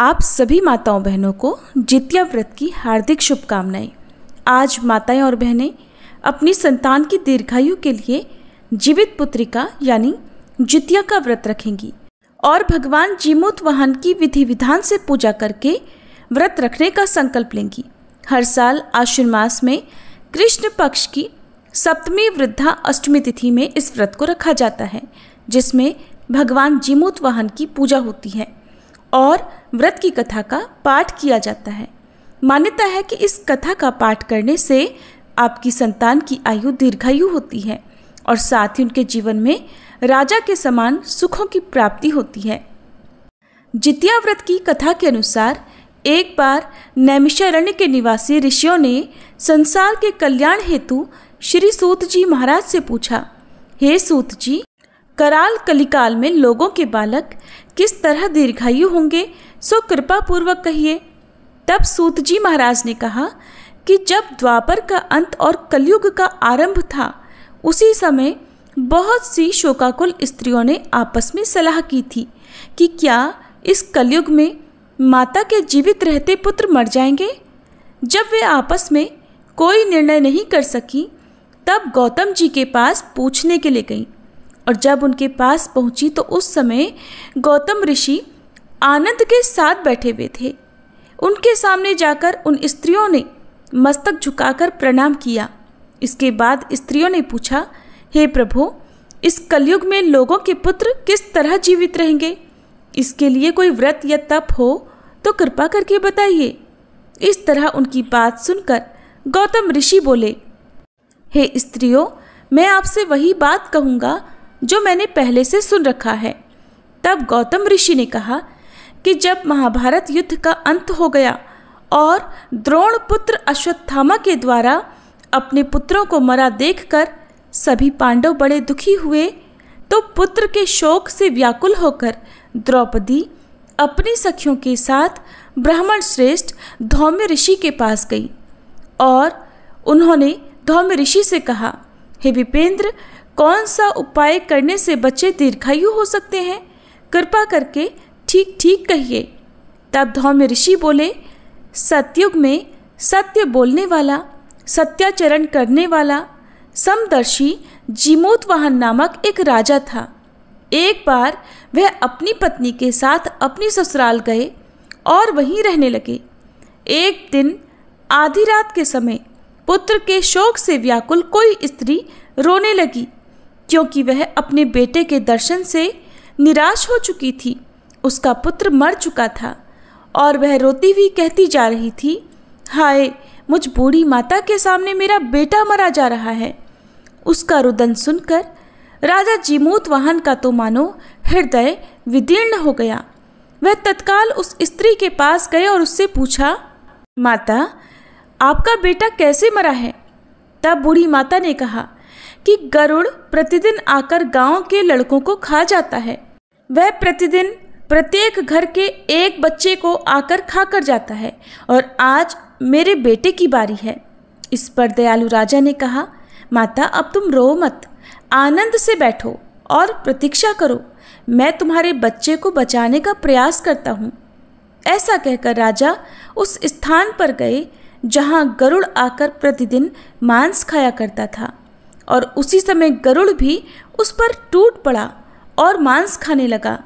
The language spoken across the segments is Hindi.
आप सभी माताओं बहनों को जितिया व्रत की हार्दिक शुभकामनाएं। आज माताएं और बहनें अपनी संतान की दीर्घायु के लिए जीवित पुत्रिका यानी जितिया का व्रत रखेंगी और भगवान जीमूत वाहन की विधि विधान से पूजा करके व्रत रखने का संकल्प लेंगी। हर साल आश्विन मास में कृष्ण पक्ष की सप्तमी वृद्धा अष्टमी तिथि में इस व्रत को रखा जाता है, जिसमें भगवान जीमूत वाहन की पूजा होती है और व्रत की कथा का पाठ किया जाता है। मान्यता है कि इस कथा का पाठ करने से आपकी संतान की आयु दीर्घायु होती है और साथ ही उनके जीवन में राजा के समान सुखों की प्राप्ति होती है। जितिया व्रत की कथा के अनुसार एक बार नैमिषारण्य के निवासी ऋषियों ने संसार के कल्याण हेतु श्री सूत जी महाराज से पूछा, हे सूत जी, कराल कलिकाल में लोगों के बालक किस तरह दीर्घायु होंगे, सो कृपा पूर्वक कहिए। तब सूत जी महाराज ने कहा कि जब द्वापर का अंत और कलयुग का आरंभ था, उसी समय बहुत सी शोकाकुल स्त्रियों ने आपस में सलाह की थी कि क्या इस कलयुग में माता के जीवित रहते पुत्र मर जाएंगे। जब वे आपस में कोई निर्णय नहीं कर सकी, तब गौतम जी के पास पूछने के लिए गईं और जब उनके पास पहुंची तो उस समय गौतम ऋषि आनंद के साथ बैठे हुए थे। उनके सामने जाकर उन स्त्रियों ने मस्तक झुकाकर प्रणाम किया। इसके बाद स्त्रियों ने पूछा, हे प्रभु, इस कलयुग में लोगों के पुत्र किस तरह जीवित रहेंगे? इसके लिए कोई व्रत या तप हो तो कृपा करके बताइए। इस तरह उनकी बात सुनकर गौतम ऋषि बोले, हे स्त्रियों, मैं आपसे वही बात कहूँगा जो मैंने पहले से सुन रखा है। तब गौतम ऋषि ने कहा कि जब महाभारत युद्ध का अंत हो गया और द्रोण पुत्र अश्वत्थामा के द्वारा अपने पुत्रों को मरा देखकर सभी पांडव बड़े दुखी हुए, तो पुत्र के शोक से व्याकुल होकर द्रौपदी अपनी सखियों के साथ ब्राह्मण श्रेष्ठ धौम्य ऋषि के पास गई और उन्होंने धौम्य ऋषि से कहा, हे विपेंद्र, कौन सा उपाय करने से बच्चे दीर्घायु हो सकते हैं? कृपा करके ठीक ठीक कहिए। तब धौम्य ऋषि बोले, सतयुग में सत्य बोलने वाला, सत्याचरण करने वाला, समदर्शी जीमूत वाहन नामक एक राजा था। एक बार वह अपनी पत्नी के साथ अपनी ससुराल गए और वहीं रहने लगे। एक दिन आधी रात के समय पुत्र के शोक से व्याकुल कोई स्त्री रोने लगी, क्योंकि वह अपने बेटे के दर्शन से निराश हो चुकी थी। उसका पुत्र मर चुका था और वह रोती हुई कहती जा रही थी, हाय, मुझ बूढ़ी माता के सामने मेरा बेटा मरा जा रहा है। उसका रुदन सुनकर राजा जीमूत वाहन का तो मानो हृदय विदीर्ण हो गया। वह तत्काल उस स्त्री के पास गए और उससे पूछा, माता, आपका बेटा कैसे मरा है? तब बूढ़ी माता ने कहा कि गरुड़ प्रतिदिन आकर गांव के लड़कों को खा जाता है। वह प्रतिदिन प्रत्येक घर के एक बच्चे को आकर खाकर जाता है और आज मेरे बेटे की बारी है। इस पर दयालु राजा ने कहा, माता, अब तुम रो मत, आनंद से बैठो और प्रतीक्षा करो। मैं तुम्हारे बच्चे को बचाने का प्रयास करता हूँ। ऐसा कहकर राजा उस स्थान पर गए जहाँ गरुड़ आकर प्रतिदिन मांस खाया करता था और उसी समय गरुड़ भी उस पर टूट पड़ा और मांस खाने लगा।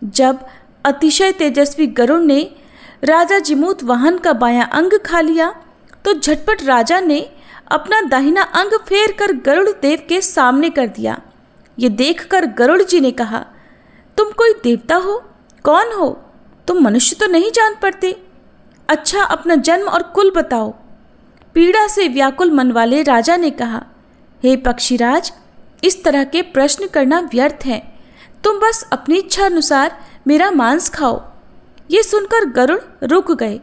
जब अतिशय तेजस्वी गरुड़ ने राजा जीमूत वाहन का बायां अंग खा लिया, तो झटपट राजा ने अपना दाहिना अंग फेर कर गरुड़ देव के सामने कर दिया। ये देखकर गरुड़ जी ने कहा, तुम कोई देवता हो? कौन हो? तुम मनुष्य तो नहीं जान पड़ते। अच्छा, अपना जन्म और कुल बताओ। पीड़ा से व्याकुल मन वाले राजा ने कहा, हे पक्षीराज, इस तरह के प्रश्न करना व्यर्थ है। तुम बस अपनी इच्छा अनुसार मेरा मांस खाओ। ये सुनकर गरुड़ रुक गए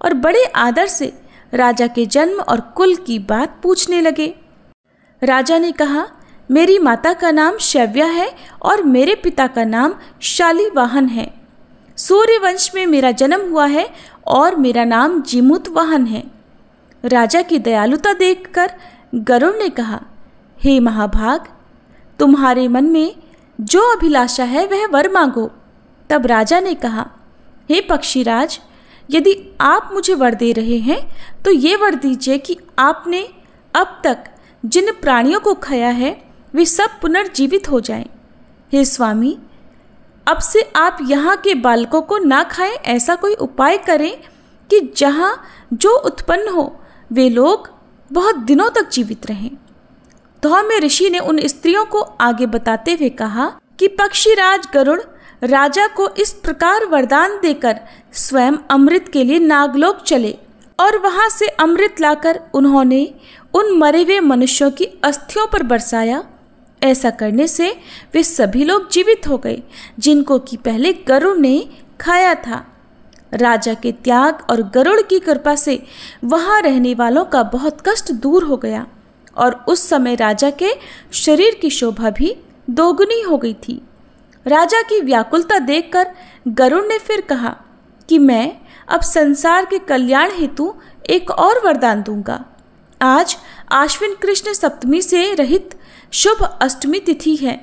और बड़े आदर से राजा के जन्म और कुल की बात पूछने लगे। राजा ने कहा, मेरी माता का नाम शैव्या है और मेरे पिता का नाम शालीवाहन है। सूर्यवंश में मेरा जन्म हुआ है और मेरा नाम जीमूत वाहन है। राजा की दयालुता देखकर गरुड़ ने कहा, हे महाभाग, तुम्हारे मन में जो अभिलाषा है वह वर मांगो। तब राजा ने कहा, हे पक्षीराज, यदि आप मुझे वर दे रहे हैं तो ये वर दीजिए कि आपने अब तक जिन प्राणियों को खाया है वे सब पुनर्जीवित हो जाएं। हे स्वामी, अब से आप यहाँ के बालकों को ना खाएं, ऐसा कोई उपाय करें कि जहाँ जो उत्पन्न हो वे लोग बहुत दिनों तक जीवित रहें। धौम्य ऋषि ने उन स्त्रियों को आगे बताते हुए कहा कि पक्षीराज गरुड़ राजा को इस प्रकार वरदान देकर स्वयं अमृत के लिए नागलोक चले और वहां से अमृत लाकर उन्होंने उन मरे हुए मनुष्यों की अस्थियों पर बरसाया। ऐसा करने से वे सभी लोग जीवित हो गए जिनको कि पहले गरुड़ ने खाया था। राजा के त्याग और गरुड़ की कृपा से वहां रहने वालों का बहुत कष्ट दूर हो गया और उस समय राजा के शरीर की शोभा भी दोगुनी हो गई थी। राजा की व्याकुलता देखकर गरुड़ ने फिर कहा कि मैं अब संसार के कल्याण हेतु एक और वरदान दूंगा। आज आश्विन कृष्ण सप्तमी से रहित शुभ अष्टमी तिथि है।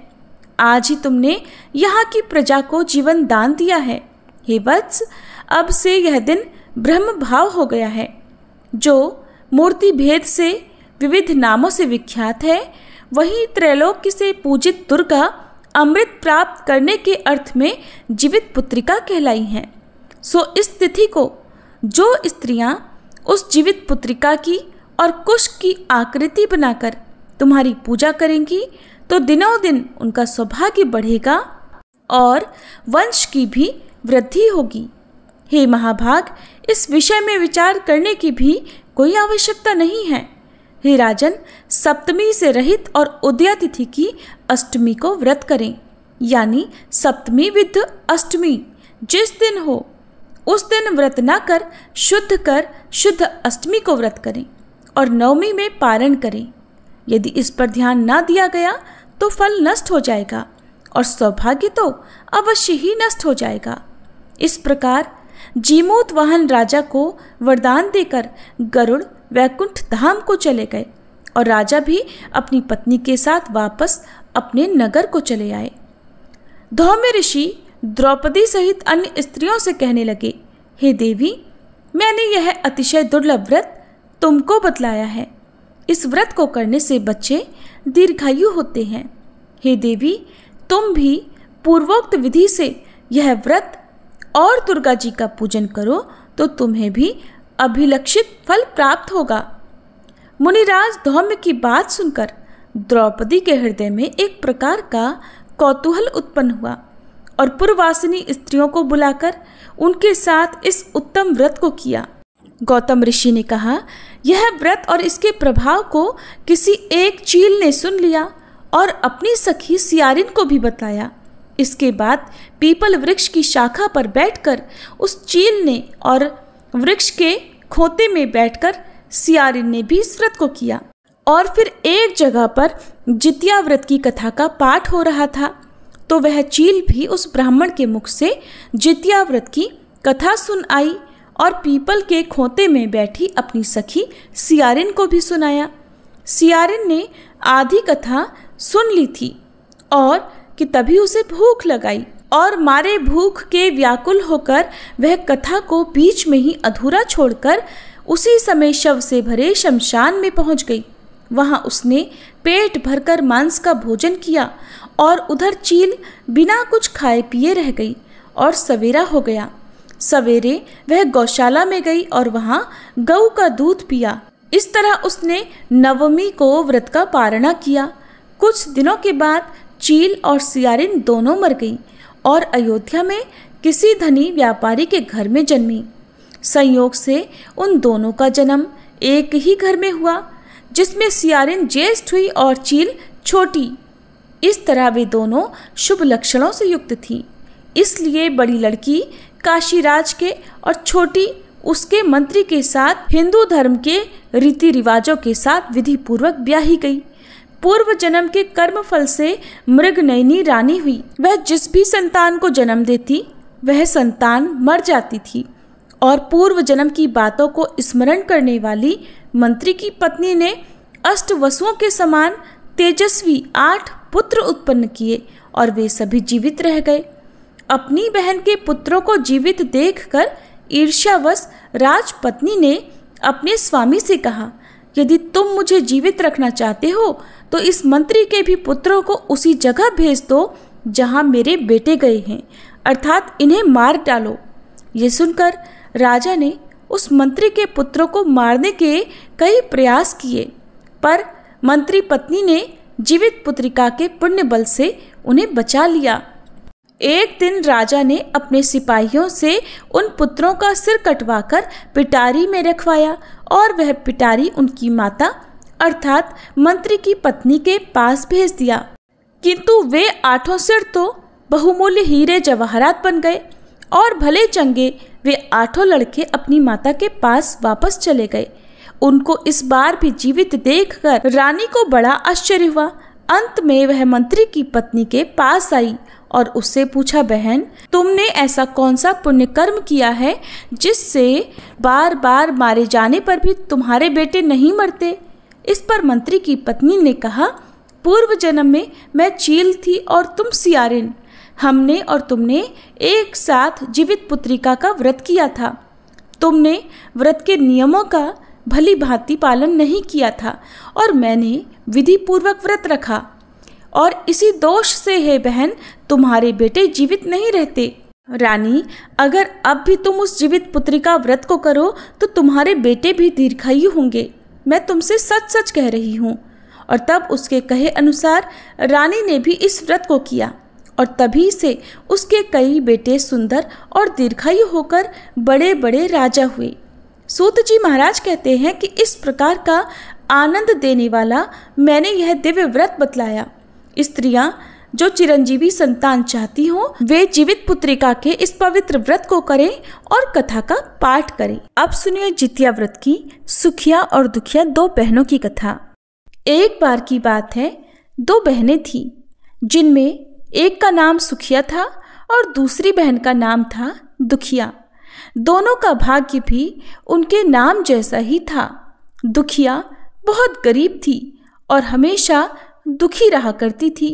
आज ही तुमने यहाँ की प्रजा को जीवन दान दिया है। हे वत्स, अब से यह दिन ब्रह्म भाव हो गया है, जो मूर्ति भेद से विविध नामों से विख्यात है। वही त्रैलोक्य से पूजित दुर्गा अमृत प्राप्त करने के अर्थ में जीवित पुत्रिका कहलाई हैं। सो इस तिथि को जो स्त्रियां उस जीवित पुत्रिका की और कुश की आकृति बनाकर तुम्हारी पूजा करेंगी तो दिनों दिन उनका सौभाग्य बढ़ेगा और वंश की भी वृद्धि होगी। हे महाभाग, इस विषय में विचार करने की भी कोई आवश्यकता नहीं है। हे राजन, सप्तमी से रहित और उदया तिथि की अष्टमी को व्रत करें, यानी सप्तमी विद अष्टमी जिस दिन हो उस दिन व्रत न कर शुद्ध अष्टमी को व्रत करें और नवमी में पारण करें। यदि इस पर ध्यान न दिया गया तो फल नष्ट हो जाएगा और सौभाग्य तो अवश्य ही नष्ट हो जाएगा। इस प्रकार जीमूत वाहन राजा को वरदान देकर गरुड़ वैकुंठ धाम को चले गए और राजा भी अपनी पत्नी के साथ वापस अपने नगर को चले आए। धौम्य ऋषि द्रौपदी सहित अन्य स्त्रियों से कहने लगे, हे देवी, मैंने यह अतिशय दुर्लभ व्रत तुमको बतलाया है। इस व्रत को करने से बच्चे दीर्घायु होते हैं। हे देवी, तुम भी पूर्वोक्त विधि से यह व्रत और दुर्गा जी का पूजन करो तो तुम्हें भी अभिलक्षित फल प्राप्त होगा। मुनिराज धौम्य की बात सुनकर द्रौपदी के हृदय में एक प्रकार का कौतूहल उत्पन्न हुआ और पूर्ववासिनी स्त्रियों को बुलाकर उनके साथ इस उत्तम व्रत को किया। गौतम ऋषि ने कहा, यह व्रत और इसके प्रभाव को किसी एक चील ने सुन लिया और अपनी सखी सियारिन को भी बताया। इसके बाद पीपल वृक्ष की शाखा पर बैठकर उस चील ने और वृक्ष के खोते में बैठकर सियारिन ने भी इस व्रत को किया। और फिर एक जगह पर जितिया व्रत की कथा का पाठ हो रहा था तो वह चील भी उस ब्राह्मण के मुख से जितिया व्रत की कथा सुन आई और पीपल के खोते में बैठी अपनी सखी सियारिन को भी सुनाया। सियारिन ने आधी कथा सुन ली थी और कि तभी उसे भूख लगाई और मारे भूख के व्याकुल होकर वह कथा को बीच में ही अधूरा छोड़कर उसी समय शव से भरे शमशान में पहुंच गई। वहां उसने पेट भरकर मांस का भोजन किया और उधर चील बिना कुछ खाए पिए रह गई और सवेरा हो गया। सवेरे वह गौशाला में गई और वहां गऊ का दूध पिया। इस तरह उसने नवमी को व्रत का पारणा किया। कुछ दिनों के बाद चील और सियारिन दोनों मर गई और अयोध्या में किसी धनी व्यापारी के घर में जन्मी। संयोग से उन दोनों का जन्म एक ही घर में हुआ, जिसमें सियारिन ज्येष्ठ हुई और चील छोटी। इस तरह वे दोनों शुभ लक्षणों से युक्त थीं। इसलिए बड़ी लड़की काशीराज के और छोटी उसके मंत्री के साथ हिंदू धर्म के रीति रिवाजों के साथ विधि पूर्वक ब्याही गई। पूर्व जन्म के कर्म फल से मृगनयनी रानी हुई। वह जिस भी संतान को जन्म देती वह संतान मर जाती थी और पूर्व जन्म की बातों को स्मरण करने वाली मंत्री की पत्नी ने अष्टवसुओं के समान तेजस्वी 8 पुत्र उत्पन्न किए और वे सभी जीवित रह गए। अपनी बहन के पुत्रों को जीवित देखकर ईर्ष्यावश राजपत्नी ने अपने स्वामी से कहा, यदि तुम मुझे जीवित रखना चाहते हो तो इस मंत्री के भी पुत्रों को उसी जगह भेज दो जहां मेरे बेटे गए हैं, अर्थात इन्हें मार डालो। ये सुनकर राजा ने उस मंत्री के पुत्रों को मारने के कई प्रयास किए, पर मंत्री पत्नी ने जीवित पुत्रिका के पुण्य बल से उन्हें बचा लिया। एक दिन राजा ने अपने सिपाहियों से उन पुत्रों का सिर कटवाकर पिटारी में रखवाया और वह पिटारी उनकी माता अर्थात मंत्री की पत्नी के पास भेज दिया। किंतु वे 8 सिर तो बहुमूल्य हीरे जवाहरात बन गए और भले चंगे वे 8 लड़के अपनी माता के पास वापस चले गए। उनको इस बार भी जीवित देखकर रानी को बड़ा आश्चर्य हुआ। अंत में वह मंत्री की पत्नी के पास आई और उससे पूछा, बहन, तुमने ऐसा कौन सा पुण्य कर्म किया है जिससे बार बार मारे जाने पर भी तुम्हारे बेटे नहीं मरते? इस पर मंत्री की पत्नी ने कहा, पूर्व जन्म में मैं चील थी और तुम सियारिन। हमने और तुमने एक साथ जीवित पुत्रिका का व्रत किया था। तुमने व्रत के नियमों का भली भांति पालन नहीं किया था और मैंने विधि पूर्वक व्रत रखा, और इसी दोष से है बहन तुम्हारे बेटे जीवित नहीं रहते। रानी, अगर अब भी तुम उस जीवित पुत्रिका व्रत को करो तो तुम्हारे बेटे भी दीर्घायु होंगे। मैं तुमसे सच सच कह रही हूँ। और तब उसके कहे अनुसार रानी ने भी इस व्रत को किया और तभी से उसके कई बेटे सुंदर और दीर्घायु होकर बड़े बड़े राजा हुए। सूत जी महाराज कहते हैं कि इस प्रकार का आनंद देने वाला मैंने यह दिव्य व्रत बतलाया। स्त्रियां जो चिरंजीवी संतान चाहती हों वे जीवित पुत्रिका के इस पवित्र व्रत को करें और कथा का पाठ करें। अब सुनिए जितिया व्रत की सुखिया और दुखिया 2 बहनों की कथा। एक बार की बात है, 2 बहनें थीं जिनमें एक का नाम सुखिया था और दूसरी बहन का नाम था दुखिया। दोनों का भाग्य भी उनके नाम जैसा ही था। दुखिया बहुत गरीब थी और हमेशा दुखी रहा करती थी।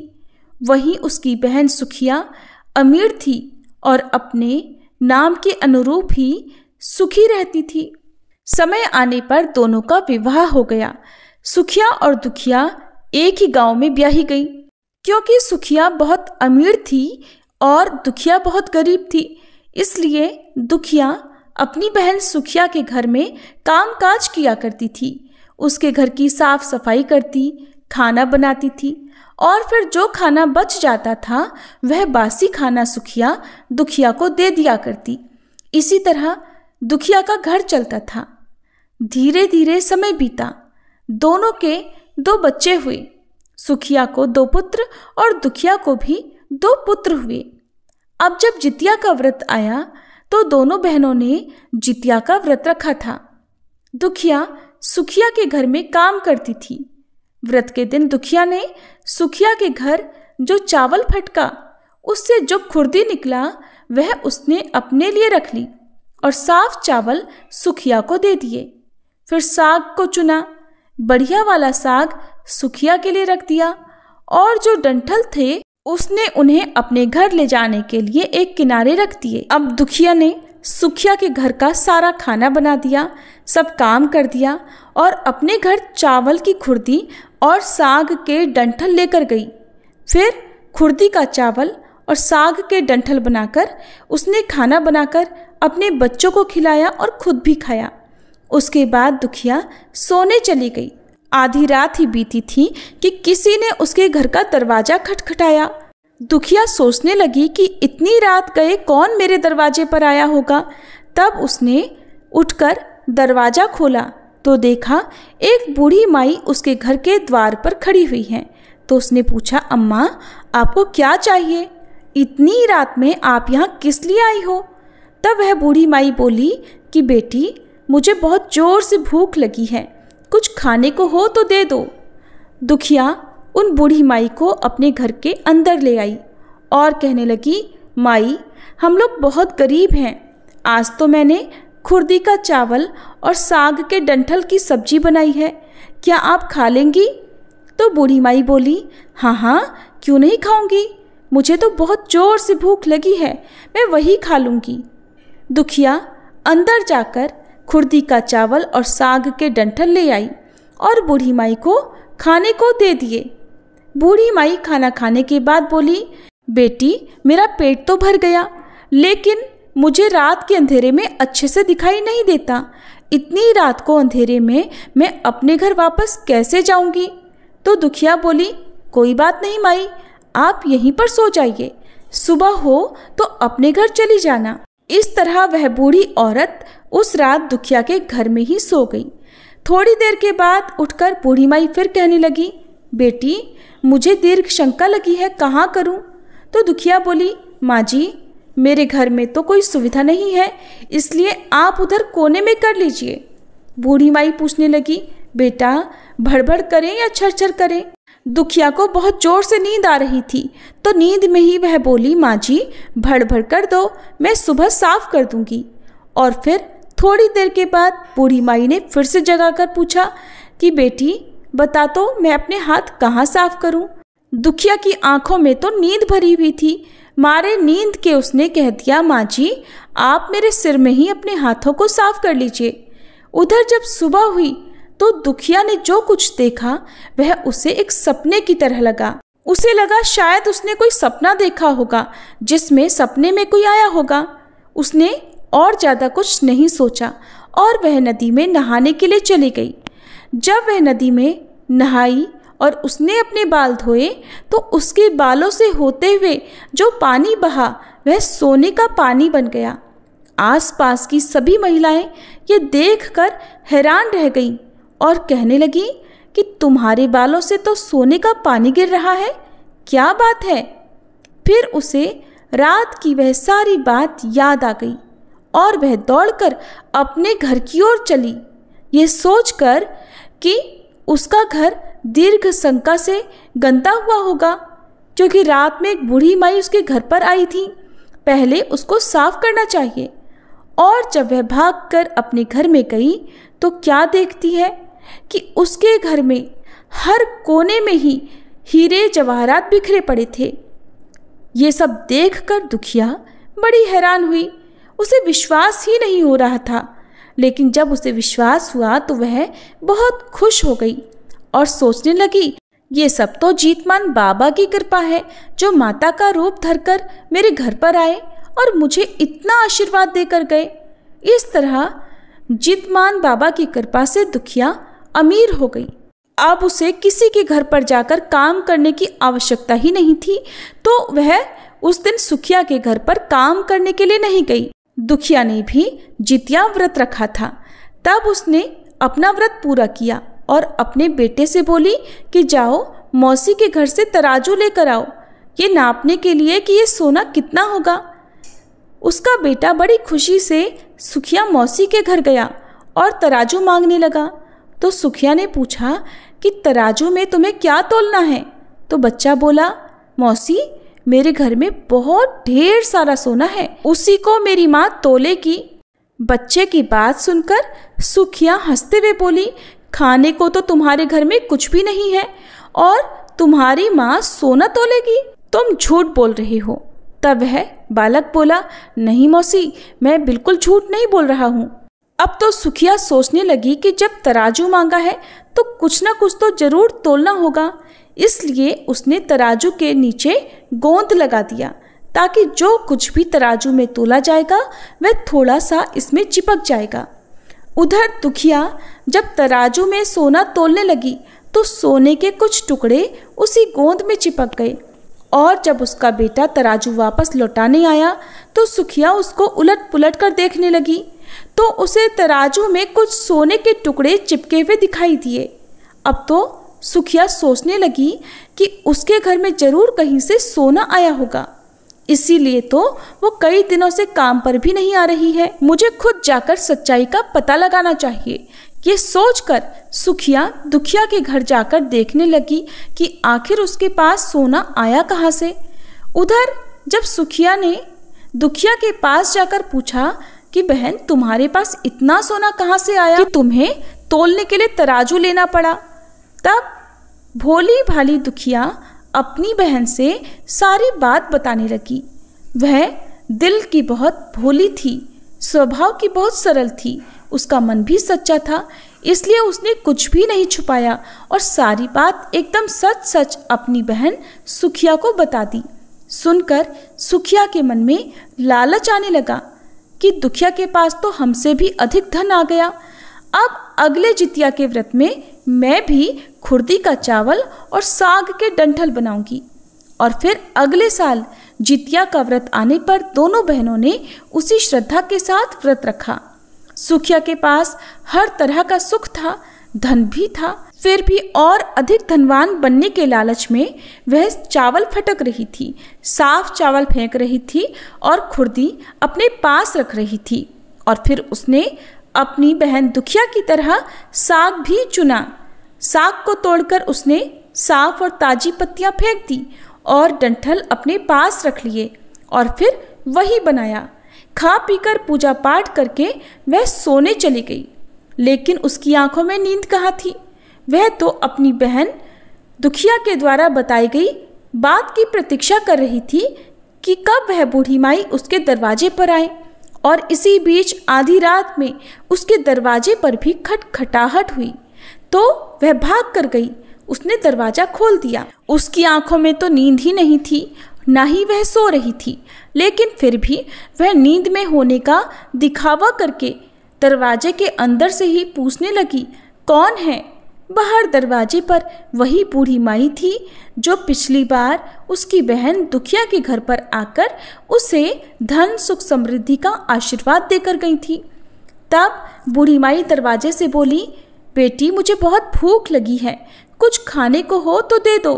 वहीं उसकी बहन सुखिया अमीर थी और अपने नाम के अनुरूप ही सुखी रहती थी। समय आने पर दोनों का विवाह हो गया। सुखिया और दुखिया एक ही गांव में ब्याही गई। क्योंकि सुखिया बहुत अमीर थी और दुखिया बहुत गरीब थी, इसलिए दुखिया अपनी बहन सुखिया के घर में कामकाज किया करती थी। उसके घर की साफ सफाई करती, खाना बनाती थी और फिर जो खाना बच जाता था वह बासी खाना सुखिया दुखिया को दे दिया करती। इसी तरह दुखिया का घर चलता था। धीरे धीरे समय बीता। दोनों के 2 बच्चे हुए। सुखिया को 2 पुत्र और दुखिया को भी 2 पुत्र हुए। अब जब जितिया का व्रत आया तो दोनों बहनों ने जितिया का व्रत रखा था। दुखिया सुखिया के घर में काम करती थी। व्रत के दिन दुखिया ने सुखिया के घर जो चावल फटका उससे जो खुर्दी निकला वह उसने अपने लिए रख ली और साफ चावल सुखिया को दे दिए। फिर साग को चुना, बढ़िया वाला साग सुखिया के लिए रख दिया और जो डंठल थे उसने उन्हें अपने घर ले जाने के लिए एक किनारे रख दिए। अब दुखिया ने सुखिया के घर का सारा खाना बना दिया, सब काम कर दिया और अपने घर चावल की खुर्दी और साग के डंठल लेकर गई। फिर खुर्दी का चावल और साग के डंठल बनाकर उसने खाना बनाकर अपने बच्चों को खिलाया और खुद भी खाया। उसके बाद दुखिया सोने चली गई। आधी रात ही बीती थी कि किसी ने उसके घर का दरवाजा खटखटाया। दुखिया सोचने लगी कि इतनी रात गए कौन मेरे दरवाजे पर आया होगा। तब उसने उठकर दरवाजा खोला तो देखा एक बूढ़ी माई उसके घर के द्वार पर खड़ी हुई है। तो उसने पूछा, अम्मा आपको क्या चाहिए? इतनी रात में आप यहाँ किस लिए आई हो? तब वह बूढ़ी माई बोली कि बेटी मुझे बहुत जोर से भूख लगी है, कुछ खाने को हो तो दे दो। दुखिया उन बूढ़ी माई को अपने घर के अंदर ले आई और कहने लगी, माई हम लोग बहुत गरीब हैं। आज तो मैंने खुर्दी का चावल और साग के डंठल की सब्जी बनाई है, क्या आप खा लेंगी? तो बूढ़ी माई बोली, हाँ हाँ क्यों नहीं खाऊंगी, मुझे तो बहुत जोर से भूख लगी है, मैं वही खा लूँगी। दुखिया अंदर जाकर खुर्दी का चावल और साग के डंठल ले आई और बूढ़ी माई को खाने को दे दिए। बूढ़ी माई खाना खाने के बाद बोली, बेटी मेरा पेट तो भर गया, लेकिन मुझे रात के अंधेरे में अच्छे से दिखाई नहीं देता। इतनी रात को अंधेरे में मैं अपने घर वापस कैसे जाऊंगी? तो दुखिया बोली, कोई बात नहीं माई, आप यहीं पर सो जाइए, सुबह हो तो अपने घर चली जाना। इस तरह वह बूढ़ी औरत उस रात दुखिया के घर में ही सो गई। थोड़ी देर के बाद उठकर बूढ़ी माई फिर कहने लगी, बेटी मुझे दीर्घ शंका लगी है, कहाँ करूं? तो दुखिया बोली, माँ जी मेरे घर में तो कोई सुविधा नहीं है, इसलिए आप उधर कोने में कर लीजिए। बूढ़ी माई पूछने लगी, बेटा भड़बड़ करें या छरछर करें? दुखिया को बहुत जोर से नींद आ रही थी, तो नींद में ही वह बोली, माँ जी भड़बड़ कर दो, मैं सुबह साफ कर दूंगी। और फिर थोड़ी देर के बाद बूढ़ी माई ने फिर से जगाकर पूछा कि बेटी बता तो मैं अपने हाथ कहाँ साफ करूं? दुखिया की आंखों में तो नींद भरी हुई थी, मारे नींद के उसने कह दिया, माँ जी आप मेरे सिर में ही अपने हाथों को साफ कर लीजिए। उधर जब सुबह हुई तो दुखिया ने जो कुछ देखा वह उसे एक सपने की तरह लगा। उसे लगा शायद उसने कोई सपना देखा होगा जिसमें सपने में कोई आया होगा। उसने और ज़्यादा कुछ नहीं सोचा और वह नदी में नहाने के लिए चली गई। जब वह नदी में नहाई और उसने अपने बाल धोए तो उसके बालों से होते हुए जो पानी बहा वह सोने का पानी बन गया। आसपास की सभी महिलाएं ये देखकर हैरान रह गईं और कहने लगी कि तुम्हारे बालों से तो सोने का पानी गिर रहा है, क्या बात है? फिर उसे रात की वह सारी बात याद आ गई और वह दौड़कर अपने घर की ओर चली, ये सोचकर कि उसका घर दीर्घ शंका से गंदा हुआ होगा, क्योंकि रात में एक बूढ़ी माई उसके घर पर आई थी, पहले उसको साफ करना चाहिए। और जब वह भागकर अपने घर में गई तो क्या देखती है कि उसके घर में हर कोने में ही हीरे जवाहरात बिखरे पड़े थे। ये सब देखकर दुखिया बड़ी हैरान हुई, उसे विश्वास ही नहीं हो रहा था। लेकिन जब उसे विश्वास हुआ तो वह बहुत खुश हो गई और सोचने लगी, ये सब तो जीतमान बाबा की कृपा है जो माता का रूप धरकर मेरे घर पर आए और मुझे इतना आशीर्वाद देकर गए। इस तरह जीतमान बाबा की कृपा से दुखिया अमीर हो गई। अब उसे किसी के घर पर जाकर काम करने की आवश्यकता ही नहीं थी, तो वह उस दिन सुखिया के घर पर काम करने के लिए नहीं गई। दुखिया ने भी जितिया व्रत रखा था। तब उसने अपना व्रत पूरा किया और अपने बेटे से बोली कि जाओ मौसी के घर से तराजू लेकर आओ, ये नापने के लिए कि ये सोना कितना होगा। उसका बेटा बड़ी खुशी से सुखिया मौसी के घर गया और तराजू मांगने लगा। तो सुखिया ने पूछा कि तराजू में तुम्हें क्या तोलना है? तो बच्चा बोला, मौसी मेरे घर में बहुत ढेर सारा सोना है, उसी को मेरी माँ तोलेगी। बच्चे की बात सुनकर सुखिया हंसते हुए बोली, खाने को तो तुम्हारे घर में कुछ भी नहीं है और तुम्हारी माँ सोना तोलेगी? तुम झूठ बोल रही हो। तब वह बालक बोला, नहीं मौसी मैं बिल्कुल झूठ नहीं बोल रहा हूँ। अब तो सुखिया सोचने लगी कि जब तराजू मांगा है तो कुछ ना कुछ तो जरूर तोलना होगा, इसलिए उसने तराजू के नीचे गोंद लगा दिया ताकि जो कुछ भी तराजू में तोला जाएगा वह थोड़ा सा इसमें चिपक जाएगा। उधर दुखिया जब तराजू में सोना तोलने लगी तो सोने के कुछ टुकड़े उसी गोंद में चिपक गए और जब उसका बेटा तराजू वापस लौटाने आया तो सुखिया उसको उलट पुलट कर देखने लगी तो उसे तराजू में कुछ सोने के टुकड़े चिपके हुए दिखाई दिए। अब तो सुखिया सोचने लगी कि उसके घर में जरूर कहीं से सोना आया होगा, इसीलिए तो वो कई दिनों से काम पर भी नहीं आ रही है। मुझे खुद जाकर सच्चाई का पता लगाना चाहिए। ये सोचकर सुखिया दुखिया के घर जाकर देखने लगी कि आखिर उसके पास सोना आया कहाँ से। उधर जब सुखिया ने दुखिया के पास जाकर पूछा कि बहन तुम्हारे पास इतना सोना कहाँ से आया कि तुम्हें तोलने के लिए तराजू लेना पड़ा, तब भोली भाली दुखिया अपनी बहन से सारी बात बताने लगी। वह दिल की बहुत भोली थी, स्वभाव की बहुत सरल थी, उसका मन भी सच्चा था, इसलिए उसने कुछ भी नहीं छुपाया और सारी बात एकदम सच सच अपनी बहन सुखिया को बता दी। सुनकर सुखिया के मन में लालच आने लगा कि दुखिया के पास तो हमसे भी अधिक धन आ गया। अब अगले जितिया के व्रत में मैं भी खुर्दी का चावल और साग के डंठल बनाऊंगी। और फिर अगले साल जितिया का व्रत आने पर दोनों बहनों ने उसी श्रद्धा के साथ व्रत रखा। सुखिया के पास हर तरह का सुख था, धन भी था, फिर भी और अधिक धनवान बनने के लालच में वह चावल फटक रही थी, साफ चावल फेंक रही थी और खुर्दी अपने पास रख रही थी। और फिर उसने अपनी बहन दुखिया की तरह साग भी चुना। साग को तोड़कर उसने साफ और ताजी पत्तियां फेंक दी और डंठल अपने पास रख लिए और फिर वही बनाया। खा पीकर पूजा पाठ करके वह सोने चली गई, लेकिन उसकी आंखों में नींद कहाँ थी। वह तो अपनी बहन दुखिया के द्वारा बताई गई बात की प्रतीक्षा कर रही थी कि कब वह बूढ़ी माई उसके दरवाजे पर आए। और इसी बीच आधी रात में उसके दरवाजे पर भी खटखटाहट हुई तो वह भाग कर गई। उसने दरवाजा खोल दिया। उसकी आंखों में तो नींद ही नहीं थी, ना ही वह सो रही थी, लेकिन फिर भी वह नींद में होने का दिखावा करके दरवाजे के अंदर से ही पूछने लगी, कौन है? बाहर दरवाजे पर वही बूढ़ी माई थी जो पिछली बार उसकी बहन दुखिया के घर पर आकर उसे धन सुख समृद्धि का आशीर्वाद देकर गई थी। तब बूढ़ी माई दरवाजे से बोली, बेटी मुझे बहुत भूख लगी है, कुछ खाने को हो तो दे दो।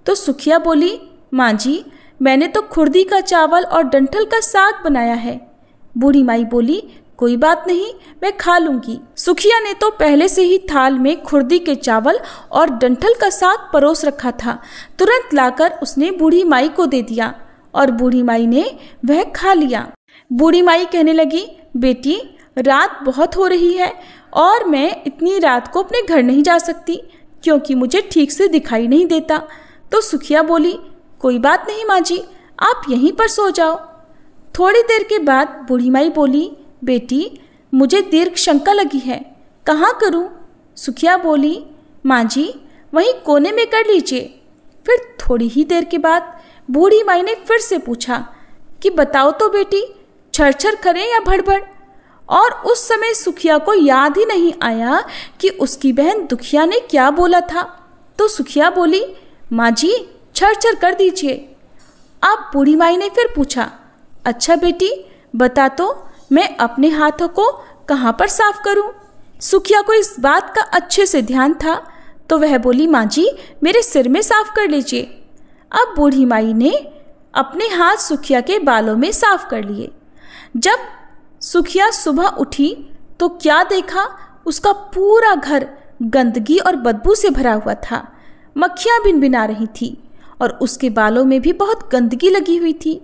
तो सुखिया बोली, माँ जी मैंने तो खुर्दी का चावल और डंठल का साग बनाया है। बूढ़ी माई बोली, कोई बात नहीं, मैं खा लूंगी। सुखिया ने तो पहले से ही थाल में खुर्दी के चावल और डंठल का साग परोस रखा था। तुरंत लाकर उसने बूढ़ी माई को दे दिया और बूढ़ी माई ने वह खा लिया। बूढ़ी माई कहने लगी, बेटी रात बहुत हो रही है और मैं इतनी रात को अपने घर नहीं जा सकती क्योंकि मुझे ठीक से दिखाई नहीं देता। तो सुखिया बोली, कोई बात नहीं माँ जी, आप यहीं पर सो जाओ। थोड़ी देर के बाद बूढ़ी माई बोली, बेटी मुझे दीर्घ शंका लगी है, कहाँ करूँ? सुखिया बोली, माँ जी वहीं कोने में कर लीजिए। फिर थोड़ी ही देर के बाद बूढ़ी माई ने फिर से पूछा कि बताओ तो बेटी, छरछर करें या भड़बड़? और उस समय सुखिया को याद ही नहीं आया कि उसकी बहन दुखिया ने क्या बोला था। तो सुखिया बोली, माँ जी छरछर कर दीजिए। अब बूढ़ी माई ने फिर पूछा, अच्छा बेटी बता तो मैं अपने हाथों को कहाँ पर साफ करूं? सुखिया को इस बात का अच्छे से ध्यान था तो वह बोली, माँ जी मेरे सिर में साफ कर लीजिए। अब बूढ़ी माई ने अपने हाथ सुखिया के बालों में साफ कर लिए। जब सुखिया सुबह उठी तो क्या देखा, उसका पूरा घर गंदगी और बदबू से भरा हुआ था। मक्खियाँ भिनभिना रही थी और उसके बालों में भी बहुत गंदगी लगी हुई थी।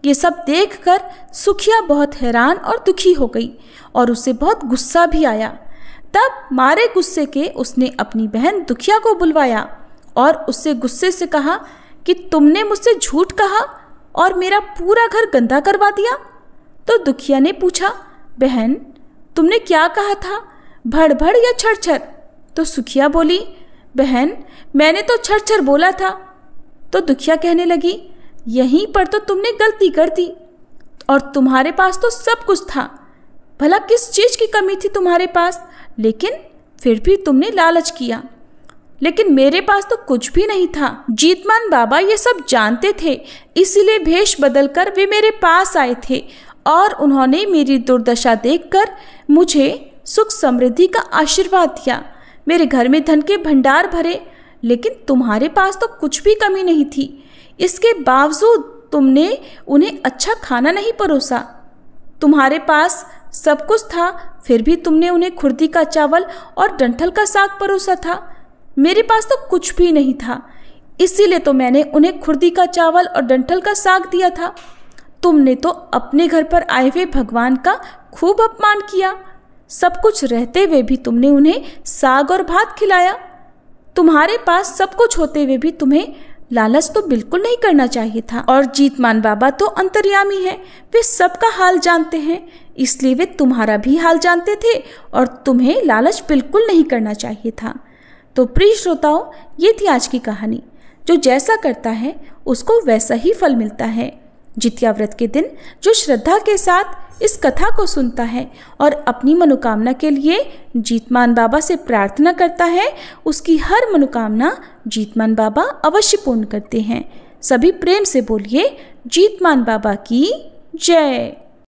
ये सब देखकर सुखिया बहुत हैरान और दुखी हो गई और उसे बहुत गुस्सा भी आया। तब मारे गुस्से के उसने अपनी बहन दुखिया को बुलवाया और उससे गुस्से से कहा कि तुमने मुझसे झूठ कहा और मेरा पूरा घर गंदा करवा दिया। तो दुखिया ने पूछा, बहन तुमने क्या कहा था, भड़भड़ या छरछर? तो सुखिया बोली, बहन मैंने तो छरछर बोला था। तो दुखिया कहने लगी, यहीं पर तो तुमने गलती कर दी और तुम्हारे पास तो सब कुछ था, भला किस चीज़ की कमी थी तुम्हारे पास, लेकिन फिर भी तुमने लालच किया। लेकिन मेरे पास तो कुछ भी नहीं था। जीतमान बाबा ये सब जानते थे, इसीलिए भेष बदलकर वे मेरे पास आए थे और उन्होंने मेरी दुर्दशा देखकर मुझे सुख समृद्धि का आशीर्वाद दिया। मेरे घर में धन के भंडार भरे, लेकिन तुम्हारे पास तो कुछ भी कमी नहीं थी। इसके बावजूद तुमने उन्हें अच्छा खाना नहीं परोसा। तुम्हारे पास सब कुछ था, फिर भी तुमने उन्हें खुर्दी का चावल और डंठल का साग परोसा था। मेरे पास तो कुछ भी नहीं था, इसीलिए तो मैंने उन्हें खुर्दी का चावल और डंठल का साग दिया था। तुमने तो अपने घर पर आए हुए भगवान का खूब अपमान किया। सब कुछ रहते हुए भी तुमने उन्हें साग और भात खिलाया। तुम्हारे पास सब कुछ होते हुए भी तुम्हें लालच तो बिल्कुल नहीं करना चाहिए था। और जीतमान बाबा तो अंतर्यामी है, वे सबका हाल जानते हैं, इसलिए वे तुम्हारा भी हाल जानते थे और तुम्हें लालच बिल्कुल नहीं करना चाहिए था। तो प्रिय श्रोताओं, ये थी आज की कहानी। जो जैसा करता है उसको वैसा ही फल मिलता है। जितिया व्रत के दिन जो श्रद्धा के साथ इस कथा को सुनता है और अपनी मनोकामना के लिए जीतमान बाबा से प्रार्थना करता है, उसकी हर मनोकामना जीतमान बाबा अवश्य पूर्ण करते हैं। सभी प्रेम से बोलिए जीतमान बाबा की जय।